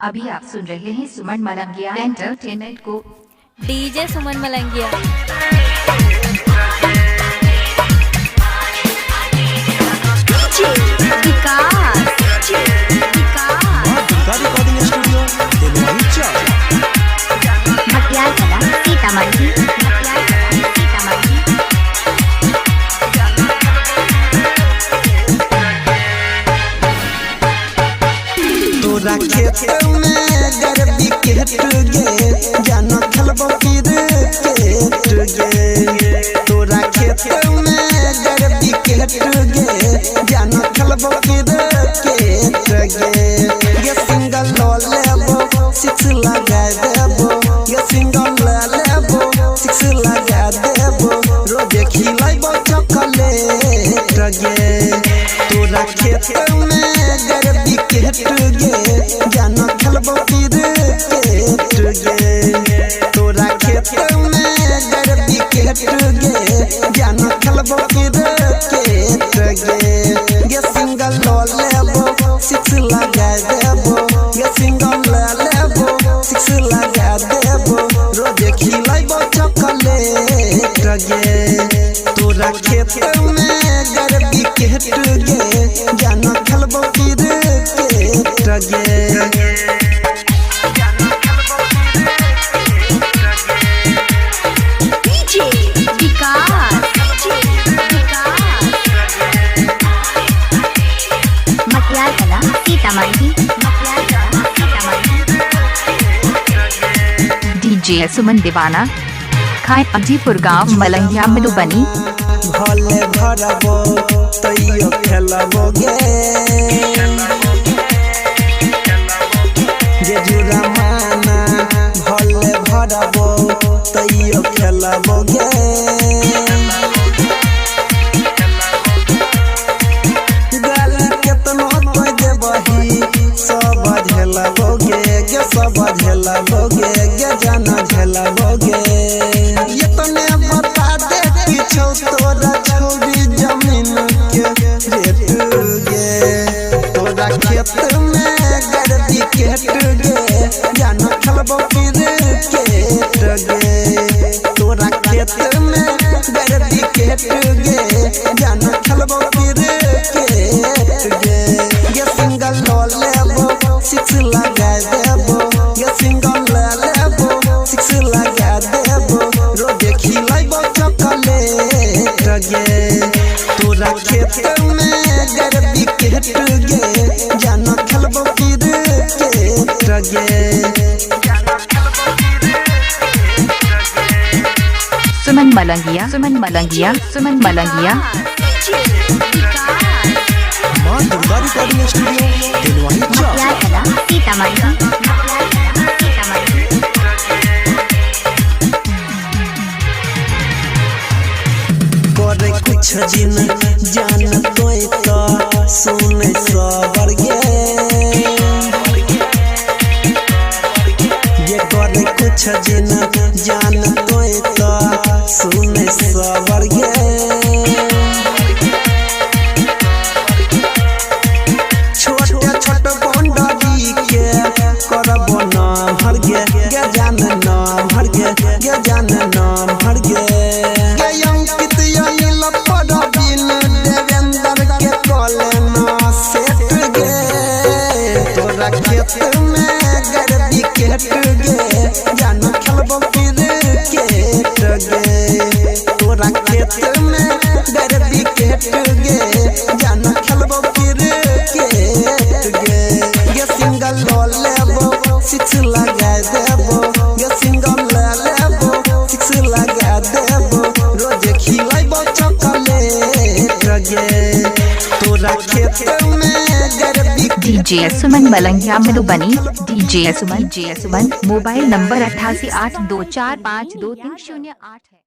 अभी आप सुन रहे हैं सुमन मलंगिया एंटरटेनमेंट को। डीजे सुमन मलंगिया। रिकॉर्डिंग स्टूडियो मटियाला सीतामढ़ी तोरा खेत में गरबी केट गे जानो खलबो क्रिकेट गे। तोरा खेत में गरबी केट गे जानो खलबो क्रिकेट गे। ये सिंगल लो लेबो सिक्स लगा देबो, ये सिंगल ले लेबो सिक्स लगा देबो, रोजे खिलाइबो चॉकलेट गे। तोरा खेत में गरबी केट गे जानो खलबो क्रिकेट गे। तोरा खेत में गरबी केट गे जानो खलबो क्रिकेट गे। ये सिंगल लो लेबो सिक्स लगा देबो, ये सिंगल ले लेबो सिक्स लगा देबो, रोजे खिलाइबो चॉकलेट गे। तोरा खेत में गरबी केट गे जानो खलबो क्रिकेट गे। मटियाला सीतामढ़ी डीजे सुमन दीवाना खाए अजीपुर गांव मलंगिया मधुबनी। भले भरबो तैयो खेलबो गे, जे जुरा माना भले भरबो तैयो खेलबो गे। गाली केतनो तो देबही सब झेलबो गे, गे सब झेलबो गे, गे जाना झेलबो गे। ये तने बता दे पीछो तोरा छोड़ी जमीन के रेट गे। तोरा खेत में गरबी केट गे जानो खलबो क्रिकेट गे। तोरा खेत में गरबी केट गे जानो खलबो क्रिकेट गे। ये सिंगल लो लेबो सिक्स लगा देबो, ये सिंगल ले लेबो सिक्स लगा देबो, रोजे खिलाइबो चॉकलेट गे। तोरा खेत में गरबी केट गे जानो खलबो क्रिकेट गे। सुमन मलंगिया सुमन मलंगिया सुमन मलंगिया। मां दुर्गा रिकॉर्डिंग स्टूडियो मटियाला सीतामढ़ी करे कुछ दिन जान तोय तो सुन सबर गे। ये करे कुछ दिन जान तोय तो सुन सबर गे। छोटे छोटे बंडरी के करबो ना भर गे, गे जान ना भर गे, गे जान ना भर गे। खेत में गरबी केट गे जानो खलबो क्रिकेट गे। तोरा खेत में गरबी केट गे जानो खलबो क्रिकेट गे। ये सिंगल लो लेबो सिक्स लगा देबो, ये सिंगल ले लेबो सिक्स लगा देबो, रोजे खिलाइबो चॉकलेट गे। तोरा खेत में गरबी डीजे सुमन मलंगिया मधुबनी। डीजे सुमन मोबाइल नंबर 8882452308 है।